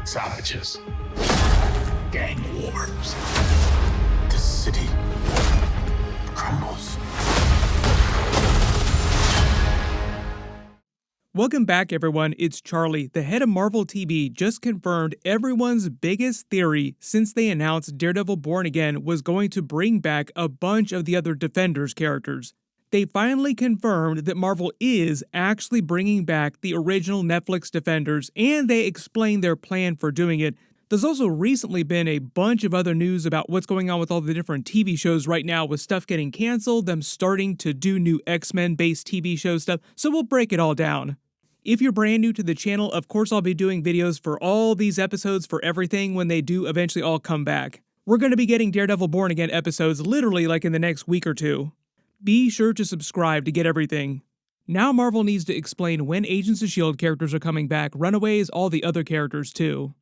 Savages. Gang wars. The city crumbles. Welcome back, everyone. It's Charlie. The head of Marvel TV just confirmed everyone's biggest theory since they announced Daredevil Born Again was going to bring back a bunch of the other Defenders characters. They finally confirmed that Marvel is actually bringing back the original Netflix Defenders, and they explained their plan for doing it. There's also recently been a bunch of other news about what's going on with all the different TV shows right now, with stuff getting canceled, them starting to do new X-Men based TV show stuff, so we'll break it all down. If you're brand new to the channel, of course I'll be doing videos for all these episodes for everything when they do eventually all come back. We're going to be getting Daredevil Born Again episodes literally like in the next week or two. Be sure to subscribe to get everything. Now Marvel needs to explain when Agents of S.H.I.E.L.D. characters are coming back, Runaways, all the other characters too.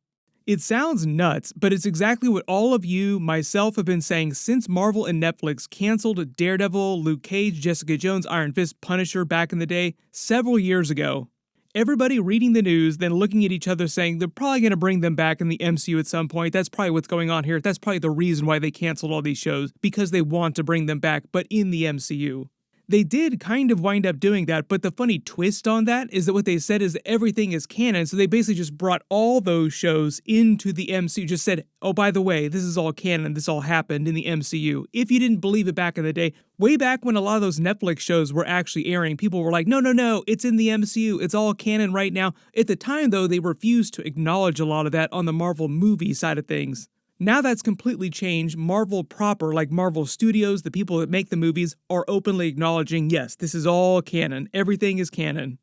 It sounds nuts, but it's exactly what all of you, myself, have been saying since Marvel and Netflix canceled Daredevil, Luke Cage, Jessica Jones, Iron Fist, Punisher back in the day, several years ago. Everybody reading the news, then looking at each other saying they're probably going to bring them back in the MCU at some point. That's probably what's going on here. That's probably the reason why they canceled all these shows, because they want to bring them back, but in the MCU. They did kind of wind up doing that, but the funny twist on that is that what they said is that everything is canon, so they basically just brought all those shows into the MCU, just said, oh, by the way, this is all canon, this all happened in the MCU. If you didn't believe it back in the day, way back when a lot of those Netflix shows were actually airing, people were like, no, it's in the MCU, it's all canon right now. At the time, though, they refused to acknowledge a lot of that on the Marvel movie side of things. Now that's completely changed. Marvel proper, like Marvel Studios, the people that make the movies, are openly acknowledging, yes, this is all canon. Everything is canon.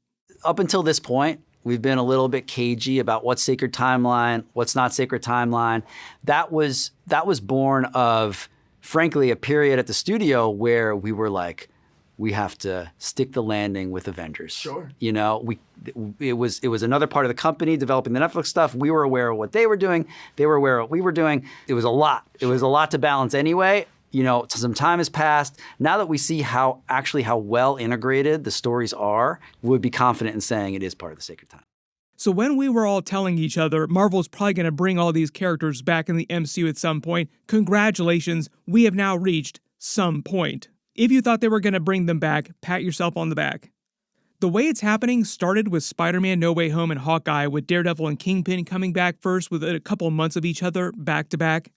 Up until this point, we've been a little bit cagey about what's sacred timeline, what's not sacred timeline. That was born of, frankly, a period at the studio where we were like, we have to stick the landing with Avengers. Sure. You know, it was another part of the company developing the Netflix stuff. We were aware of what they were doing. They were aware of what we were doing. It was a lot. It was a lot to balance anyway. You know, some time has passed. Now that we see how well integrated the stories are, we would be confident in saying it is part of the sacred time. So when we were all telling each other Marvel's probably going to bring all these characters back in the MCU at some point, congratulations, we have now reached some point. If you thought they were going to bring them back, pat yourself on the back. The way it's happening started with Spider-Man No Way Home and Hawkeye, with Daredevil and Kingpin coming back first within a couple of months of each other, back to back.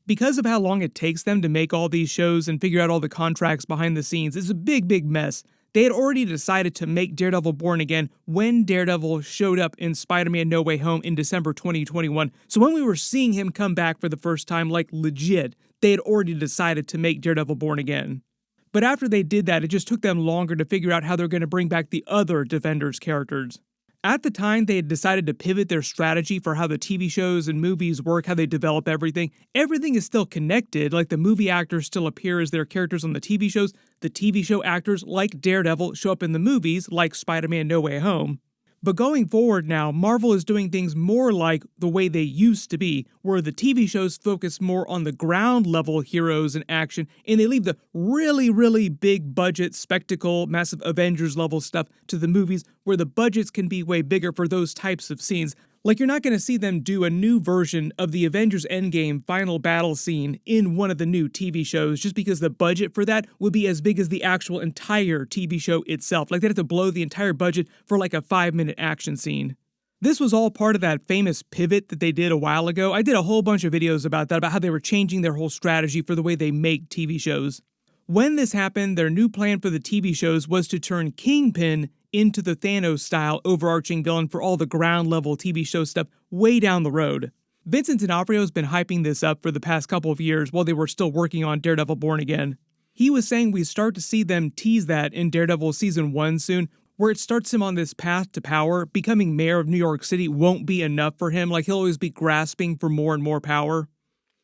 Because of how long it takes them to make all these shows and figure out all the contracts behind the scenes, it's a big mess. They had already decided to make Daredevil Born Again when Daredevil showed up in Spider-Man No Way Home in December 2021. So when we were seeing him come back for the first time, like legit, they had already decided to make Daredevil Born Again. But after they did that, it just took them longer to figure out how they're going to bring back the other Defenders characters. At the time, they had decided to pivot their strategy for how the TV shows and movies work, how they develop everything. Everything is still connected, like the movie actors still appear as their characters on the TV shows. The TV show actors, like Daredevil, show up in the movies, like Spider-Man No Way Home. But going forward now, Marvel is doing things more like the way they used to be, where the TV shows focus more on the ground level heroes and action, and they leave the really big budget, spectacle, massive Avengers level stuff to the movies, where the budgets can be way bigger for those types of scenes. Like, you're not going to see them do a new version of the Avengers Endgame final battle scene in one of the new TV shows, just because the budget for that would be as big as the actual entire TV show itself. Like, they'd have to blow the entire budget for like a 5-minute action scene. This was all part of that famous pivot that they did a while ago. I did a whole bunch of videos about that, about how they were changing their whole strategy for the way they make TV shows. When this happened, their new plan for the TV shows was to turn Kingpin into the Thanos-style overarching villain for all the ground-level TV show stuff way down the road. Vincent D'Onofrio's been hyping this up for the past couple of years while they were still working on Daredevil Born Again. He was saying we start to see them tease that in Daredevil Season 1 soon, where it starts him on this path to power. Becoming mayor of New York City won't be enough for him, like he'll always be grasping for more and more power.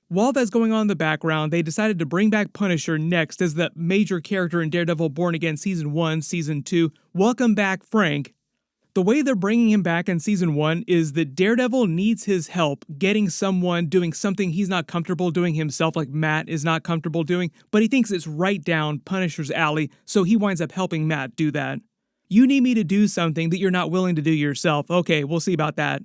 While that's going on in the background, they decided to bring back Punisher next as the major character in Daredevil Born Again Season 1, Season 2. Welcome back, Frank. The way they're bringing him back in Season 1 is that Daredevil needs his help getting someone doing something he's not comfortable doing himself, like Matt is not comfortable doing, but he thinks it's right down Punisher's alley, so he winds up helping Matt do that. You need me to do something that you're not willing to do yourself. Okay, we'll see about that.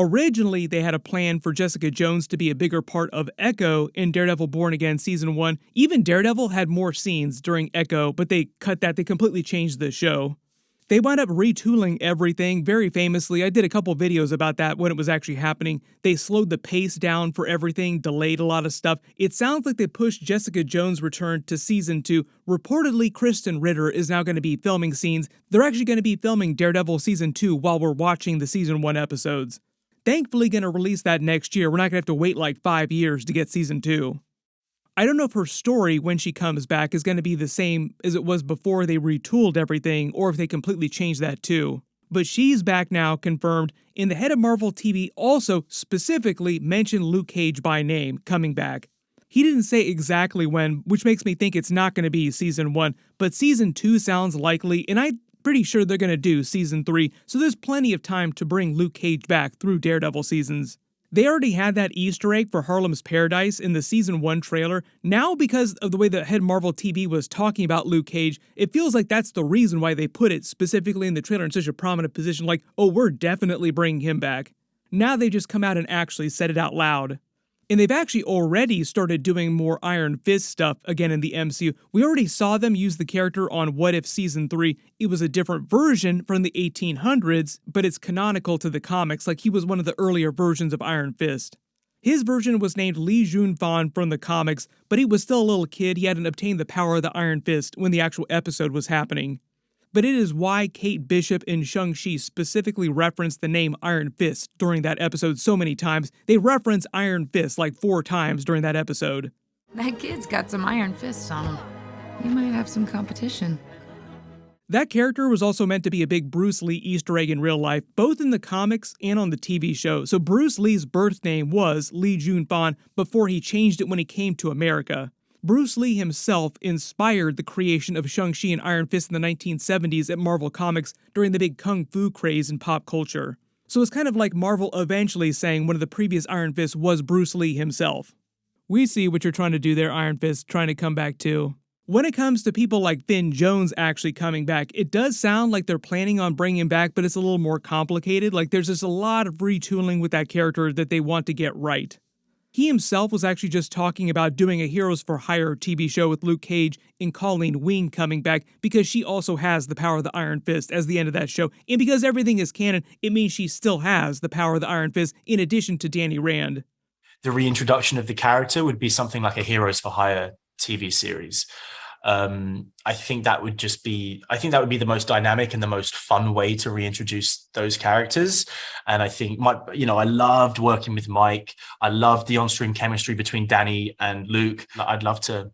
Originally, they had a plan for Jessica Jones to be a bigger part of Echo in Daredevil Born Again Season 1. Even Daredevil had more scenes during Echo, but they cut that. They completely changed the show. They wound up retooling everything very famously. I did a couple videos about that when it was actually happening. They slowed the pace down for everything, delayed a lot of stuff. It sounds like they pushed Jessica Jones' return to Season 2. Reportedly, Kristen Ritter is now going to be filming scenes. They're actually going to be filming Daredevil Season 2 while we're watching the Season 1 episodes. Thankfully going to release that next year. We're not going to have to wait like 5 years to get Season 2. I don't know if her story when she comes back is going to be the same as it was before they retooled everything, or if they completely changed that too. But she's back now, confirmed, and the head of Marvel TV also specifically mentioned Luke Cage by name coming back. He didn't say exactly when, which makes me think it's not going to be Season 1, but Season 2 sounds likely, and I'm pretty sure they're going to do Season 3, so there's plenty of time to bring Luke Cage back through Daredevil seasons. They already had that Easter egg for Harlem's Paradise in the Season 1 trailer. Now, because of the way the head Marvel TV was talking about Luke Cage, it feels like that's the reason why they put it specifically in the trailer in such a prominent position, like, oh, we're definitely bringing him back. Now they just come out and actually said it out loud. And they've actually already started doing more Iron Fist stuff again in the MCU. We already saw them use the character on What If Season 3. It was a different version from the 1800s, but it's canonical to the comics, like he was one of the earlier versions of Iron Fist. His version was named Lee Jun-Fan from the comics, but he was still a little kid. He hadn't obtained the power of the Iron Fist when the actual episode was happening. But it is why Kate Bishop and Shang-Chi specifically referenced the name Iron Fist during that episode so many times. They reference Iron Fist like 4 times during that episode. That kid's got some iron fists on him. He might have some competition. That character was also meant to be a big Bruce Lee Easter egg in real life, both in the comics and on the TV show. So Bruce Lee's birth name was Lee Jun-Fan before he changed it when he came to America. Bruce Lee himself inspired the creation of Shang-Chi and Iron Fist in the 1970s at Marvel Comics during the big kung fu craze in pop culture. So it's kind of like Marvel eventually saying one of the previous Iron Fists was Bruce Lee himself. We see what you're trying to do there, Iron Fist, trying to come back too. When it comes to people like Finn Jones actually coming back, it does sound like they're planning on bringing him back, but it's a little more complicated. Like there's just a lot of retooling with that character that they want to get right. He himself was actually just talking about doing a Heroes for Hire TV show with Luke Cage and Colleen Wing coming back because she also has the power of the Iron Fist as the end of that show. And because everything is canon, it means she still has the power of the Iron Fist in addition to Danny Rand. The reintroduction of the character would be something like a Heroes for Hire TV series. I think that would be the most dynamic and the most fun way to reintroduce those characters. And I think I loved working with Mike. I loved the on-screen chemistry between Danny and Luke. I'd love to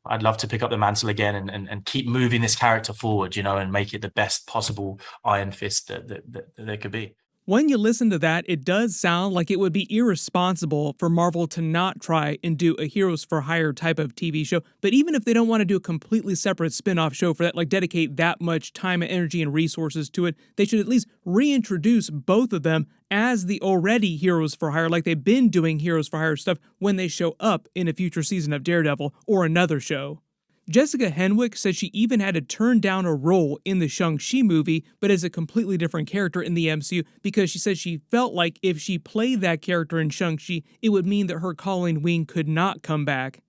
pick up the mantle again and keep moving this character forward, and make it the best possible Iron Fist that there could be. When you listen to that, it does sound like it would be irresponsible for Marvel to not try and do a Heroes for Hire type of TV show. But even if they don't want to do a completely separate spin-off show for that, like dedicate that much time and energy and resources to it, they should at least reintroduce both of them as the already Heroes for Hire, like they've been doing Heroes for Hire stuff when they show up in a future season of Daredevil or another show. Jessica Henwick said she even had to turn down a role in the Shang-Chi movie, but as a completely different character in the MCU, because she said she felt like if she played that character in Shang-Chi, it would mean that her Colleen Wing could not come back.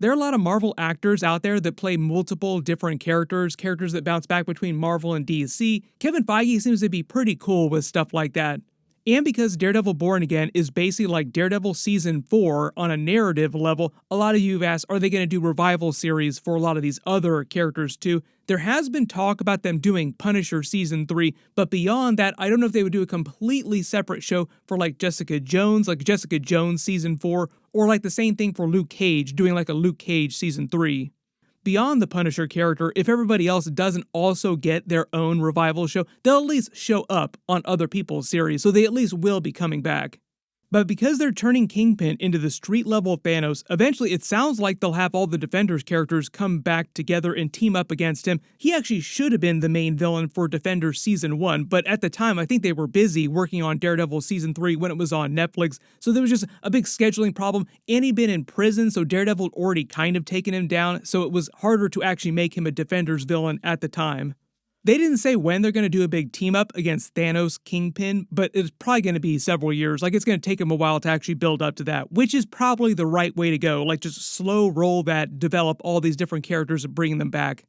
There are a lot of Marvel actors out there that play multiple different characters that bounce back between Marvel and DC. Kevin Feige seems to be pretty cool with stuff like that. And because Daredevil Born Again is basically like Daredevil Season 4 on a narrative level, a lot of you have asked, are they going to do revival series for a lot of these other characters too? There has been talk about them doing Punisher Season 3, but beyond that, I don't know if they would do a completely separate show for like Jessica Jones Season 4, or like the same thing for Luke Cage, doing like a Luke Cage Season 3. Beyond the Punisher character, if everybody else doesn't also get their own revival show, they'll at least show up on other people's series, so they at least will be coming back. But because they're turning Kingpin into the street-level Thanos, eventually it sounds like they'll have all the Defenders characters come back together and team up against him. He actually should have been the main villain for Defenders Season 1, but at the time I think they were busy working on Daredevil Season 3 when it was on Netflix, so there was just a big scheduling problem, and he'd been in prison, so Daredevil had already kind of taken him down, so it was harder to actually make him a Defenders villain at the time. They didn't say when they're going to do a big team up against Thanos, Kingpin, but it's probably going to be several years. Like, it's going to take them a while to actually build up to that, which is probably the right way to go. Like, just slow roll that, develop all these different characters and bring them back.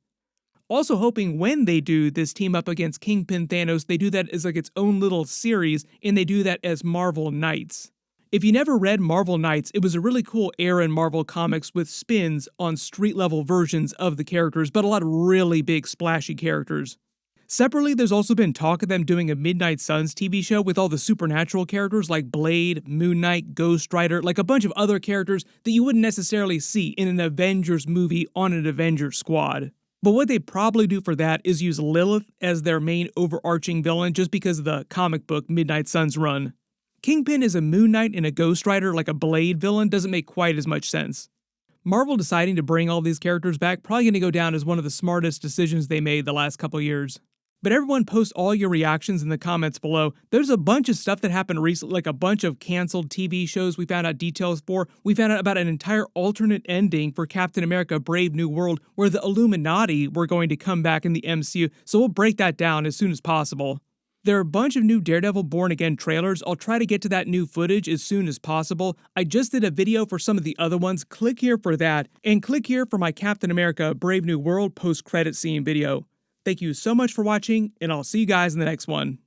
Also hoping when they do this team up against Kingpin, Thanos, they do that as like its own little series, and they do that as Marvel Knights. If you never read Marvel Knights, it was a really cool era in Marvel Comics with spins on street-level versions of the characters, but a lot of really big, splashy characters. Separately, there's also been talk of them doing a Midnight Suns TV show with all the supernatural characters like Blade, Moon Knight, Ghost Rider, like a bunch of other characters that you wouldn't necessarily see in an Avengers movie on an Avengers squad. But what they'd probably do for that is use Lilith as their main overarching villain just because of the comic book Midnight Suns run. Kingpin as a Moon Knight and a Ghost Rider like a Blade villain doesn't make quite as much sense. Marvel deciding to bring all these characters back probably going to go down as one of the smartest decisions they made the last couple years. But everyone post all your reactions in the comments below. There's a bunch of stuff that happened recently, like a bunch of canceled TV shows we found out details for. We found out about an entire alternate ending for Captain America Brave New World where the Illuminati were going to come back in the MCU, so we'll break that down as soon as possible. There are a bunch of new Daredevil Born Again trailers. I'll try to get to that new footage as soon as possible. I just did a video for some of the other ones. Click here for that, and click here for my Captain America Brave New World post-credit scene video. Thank you so much for watching, and I'll see you guys in the next one.